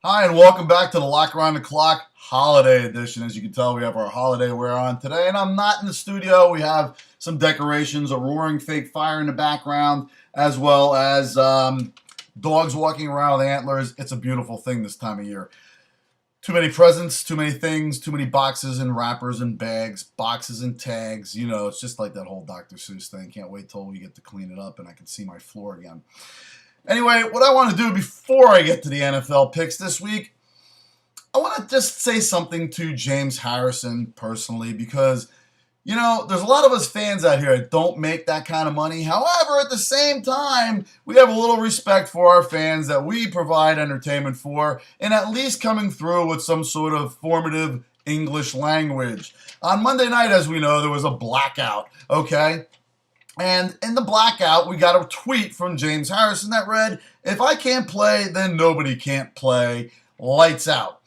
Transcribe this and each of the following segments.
Hi, and welcome back to the Lock Around the Clock Holiday Edition. As you can tell, we have our holiday wear on today, and I'm not in the studio. We have some decorations, a roaring fake fire in the background, as well as dogs walking around with antlers. It's a beautiful thing this time of year. Too many presents, too many things, too many boxes and wrappers and bags, boxes and tags. You know, it's just like that whole Dr. Seuss thing. Can't wait till we get to clean it up and I can see my floor again. Anyway, what I want to do before I get to the NFL picks this week, I want to just say something to James Harrison personally because, you know, there's a lot of us fans out here that don't make that kind of money. However, at the same time, we have a little respect for our fans that we provide entertainment for and at least coming through with some sort of formative English language. On Monday night, as we know, there was a blackout, okay? And in the blackout, we got a tweet from James Harrison that read, "If I can't play, then nobody can't play. Lights out."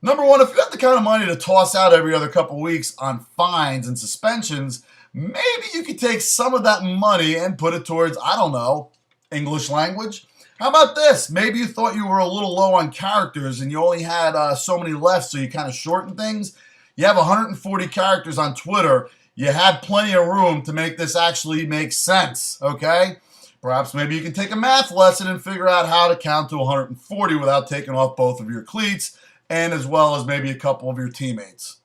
Number one, if you have the kind of money to toss out every other couple weeks on fines and suspensions, maybe you could take some of that money and put it towards, I don't know, English language. How about this? Maybe you thought you were a little low on characters and you only had so many left, so you kind of shortened things. You have 140 characters on Twitter. You had plenty of room to make this actually make sense, okay? Perhaps maybe you can take a math lesson and figure out how to count to 140 without taking off both of your cleats and as well as maybe a couple of your teammates.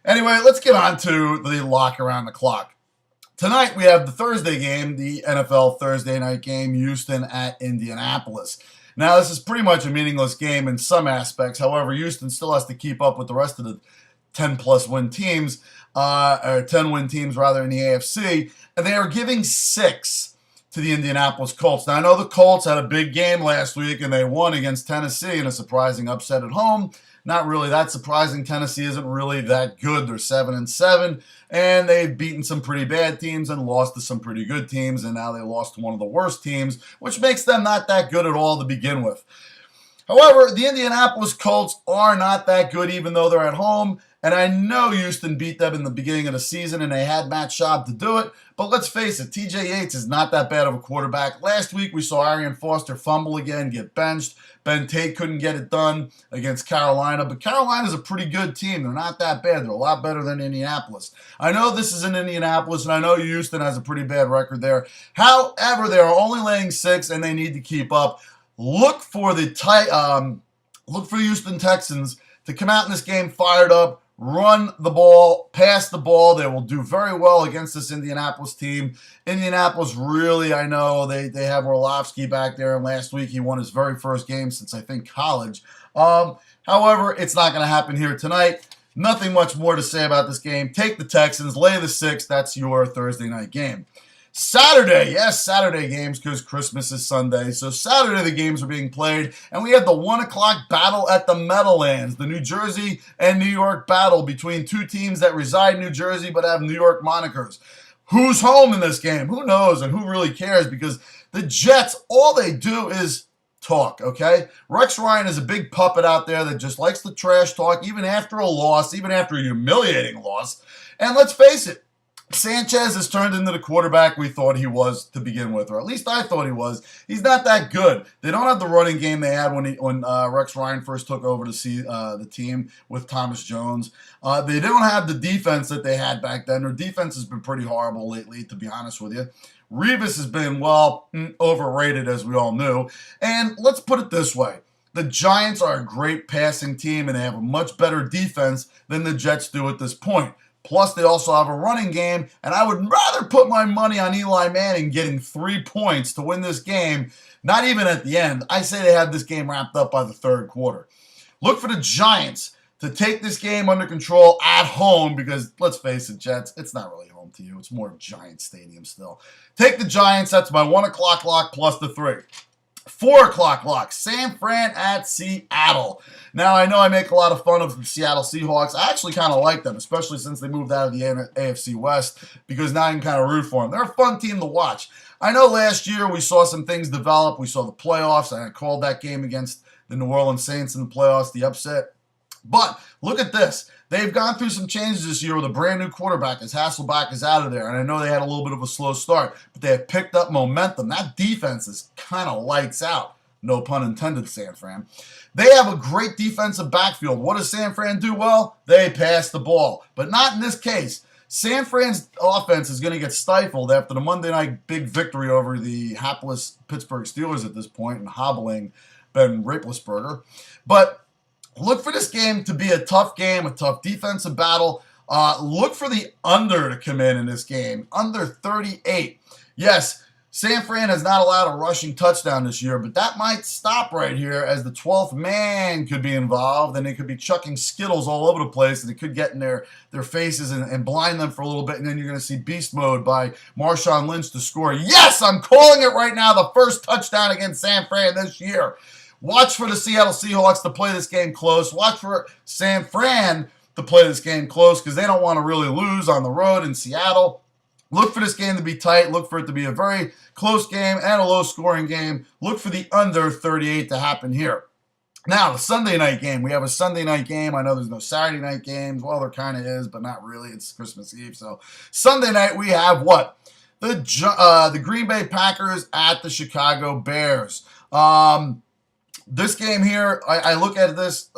Anyway, let's get on to the lock around the clock. Tonight we have the Thursday game, the NFL Thursday night game, Houston at Indianapolis. Now this is pretty much a meaningless game in some aspects. However, Houston still has to keep up with the rest of the 10-plus win teams, or 10-win teams rather in the AFC, and they are giving 6 to the Indianapolis Colts. Now, I know the Colts had a big game last week, and they won against Tennessee in a surprising upset at home. Not really that surprising. Tennessee isn't really that good. They're 7-7, and they've beaten some pretty bad teams and lost to some pretty good teams, and now they lost to one of the worst teams, which makes them not that good at all to begin with. However, the Indianapolis Colts are not that good even though they're at home, and I know Houston beat them in the beginning of the season and they had Matt Schaub to do it, but let's face it, TJ Yates is not that bad of a quarterback. Last week we saw Arian Foster fumble again, get benched. Ben Tate couldn't get it done against Carolina, but Carolina's a pretty good team. They're not that bad. They're a lot better than Indianapolis. I know this is in Indianapolis, and I know Houston has a pretty bad record there. However, they are only laying 6 and they need to keep up. Look for the Houston Texans to come out in this game fired up, run the ball, pass the ball. They will do very well against this Indianapolis team. Indianapolis really, I know, they have Orlovsky back there, and last week he won his very first game since, I think, college. However, it's not going to happen here tonight. Nothing much more to say about this game. Take the Texans, lay the 6. That's your Thursday night game. Saturday, yes, Saturday games because Christmas is Sunday. So Saturday the games are being played, and we have the 1 o'clock battle at the Meadowlands, the New Jersey and New York battle between two teams that reside in New Jersey but have New York monikers. Who's home in this game? Who knows, and who really cares? Because the Jets, all they do is talk, okay? Rex Ryan is a big puppet out there that just likes to trash talk even after a loss, even after a humiliating loss. And let's face it, Sanchez has turned into the quarterback we thought he was to begin with, or at least I thought he was. He's not that good. They don't have the running game they had when Rex Ryan first took over to see the team with Thomas Jones. They don't have the defense that they had back then. Their defense has been pretty horrible lately, to be honest with you. Revis has been, well, overrated, as we all knew. And let's put it this way. The Giants are a great passing team, and they have a much better defense than the Jets do at this point. Plus, they also have a running game, and I would rather put my money on Eli Manning getting 3 points to win this game, not even at the end. I say they have this game wrapped up by the third quarter. Look for the Giants to take this game under control at home because, let's face it, Jets, it's not really home to you. It's more Giants Stadium still. Take the Giants. That's my 1 o'clock lock plus the 3. 4 o'clock lock, San Fran at Seattle. Now, I know I make a lot of fun of the Seattle Seahawks. I actually kind of like them, especially since they moved out of the AFC West, because now I can kind of root for them. They're a fun team to watch. I know last year we saw some things develop. We saw the playoffs, and I called that game against the New Orleans Saints in the playoffs, the upset. But look at this. They've gone through some changes this year with a brand new quarterback as Hasselbeck is out of there. And I know they had a little bit of a slow start, but they have picked up momentum. That defense is kind of lights out. No pun intended, San Fran. They have a great defensive backfield. What does San Fran do well? They pass the ball. But not in this case. San Fran's offense is going to get stifled after the Monday night big victory over the hapless Pittsburgh Steelers at this point and hobbling Ben Roethlisberger. But look for this game to be a tough game, a tough defensive battle. Look for the under to come in this game, under 38. Yes, San Fran has not allowed a rushing touchdown this year, but that might stop right here as the 12th man could be involved, and they could be chucking Skittles all over the place, and it could get in their faces and blind them for a little bit, and then you're going to see beast mode by Marshawn Lynch to score. Yes, I'm calling it right now, the first touchdown against San Fran this year. Watch for the Seattle Seahawks to play this game close. Watch for San Fran to play this game close because they don't want to really lose on the road in Seattle. Look for this game to be tight. Look for it to be a very close game and a low-scoring game. Look for the under 38 to happen here. Now, the Sunday night game. We have a Sunday night game. I know there's no Saturday night games. Well, there kind of is, but not really. It's Christmas Eve. So Sunday night we have what? The Green Bay Packers at the Chicago Bears. This game here, I look at this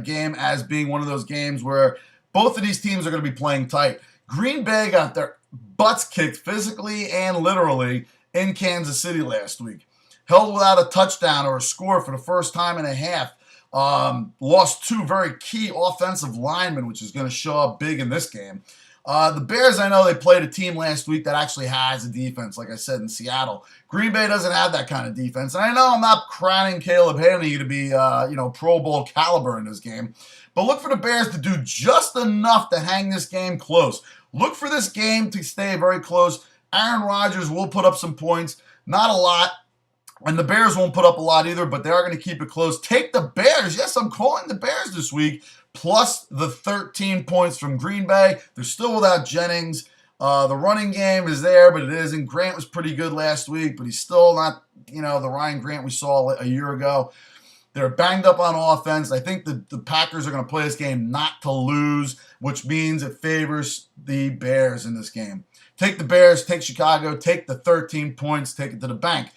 game as being one of those games where both of these teams are going to be playing tight. Green Bay got their butts kicked physically and literally in Kansas City last week. Held without a touchdown or a score for the first time in a half. Lost two very key offensive linemen, which is going to show up big in this game. The Bears, I know they played a team last week that actually has a defense, like I said, in Seattle. Green Bay doesn't have that kind of defense. And I know I'm not crowning Caleb Haney to be, Pro Bowl caliber in this game. But look for the Bears to do just enough to hang this game close. Look for this game to stay very close. Aaron Rodgers will put up some points. Not a lot. And the Bears won't put up a lot either, but they are going to keep it close. Take the Bears. Yes, I'm calling the Bears this week. Plus the 13 points from Green Bay. They're still without Jennings. The running game is there, but it isn't. Grant was pretty good last week, but he's still not, the Ryan Grant we saw a year ago. They're banged up on offense. I think the Packers are going to play this game not to lose, which means it favors the Bears in this game. Take the Bears, take Chicago, take the 13 points, take it to the bank.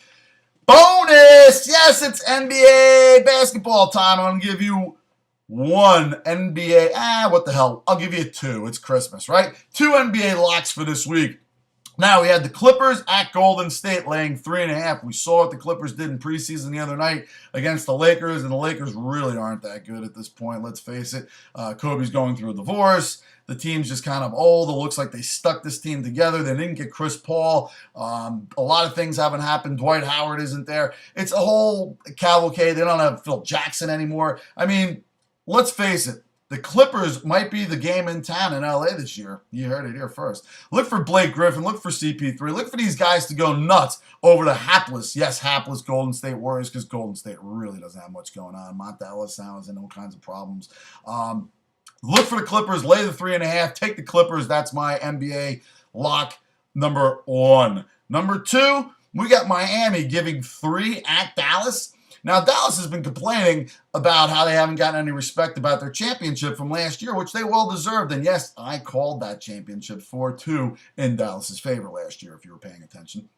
Bonus! Yes, it's NBA basketball time. I'm going to give you one NBA. What the hell? I'll give you two. It's Christmas, right? Two NBA locks for this week. Now, we had the Clippers at Golden State laying 3.5. We saw what the Clippers did in preseason the other night against the Lakers, and the Lakers really aren't that good at this point, let's face it. Kobe's going through a divorce. The team's just kind of old. It looks like they stuck this team together. They didn't get Chris Paul. A lot of things haven't happened. Dwight Howard isn't there. It's a whole cavalcade. They don't have Phil Jackson anymore. I mean, let's face it. The Clippers might be the game in town in LA this year. You heard it here first. Look for Blake Griffin. Look for CP3. Look for these guys to go nuts over the hapless Golden State Warriors, because Golden State really doesn't have much going on. Monta Ellis now is in all kinds of problems. Look for the Clippers. Lay the 3.5. Take the Clippers. That's my NBA lock number one. Number two, we got Miami giving 3 at Dallas. Now, Dallas has been complaining about how they haven't gotten any respect about their championship from last year, which they well deserved. And yes, I called that championship 4-2 in Dallas's favor last year, if you were paying attention.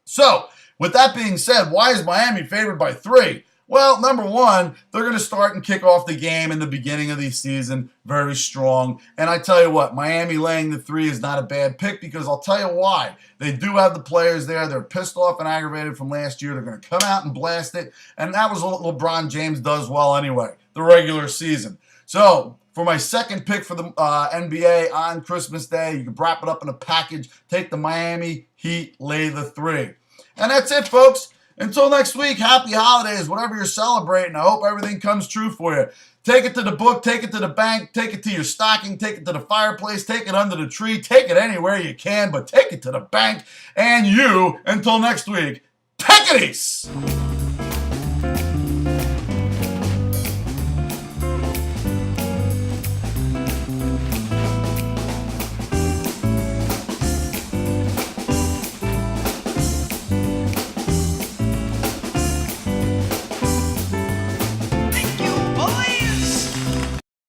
So, with that being said, why is Miami favored by 3? Well, number one, they're going to start and kick off the game in the beginning of the season very strong. And I tell you what, Miami laying the 3 is not a bad pick, because I'll tell you why. They do have the players there. They're pissed off and aggravated from last year. They're going to come out and blast it. And that was what LeBron James does well anyway, the regular season. So, for my second pick for the NBA on Christmas Day, you can wrap it up in a package. Take the Miami Heat, lay the 3. And that's it, folks. Until next week, happy holidays, whatever you're celebrating. I hope everything comes true for you. Take it to the book, take it to the bank, take it to your stocking, take it to the fireplace, take it under the tree, take it anywhere you can, but take it to the bank. And you, until next week, take it easy.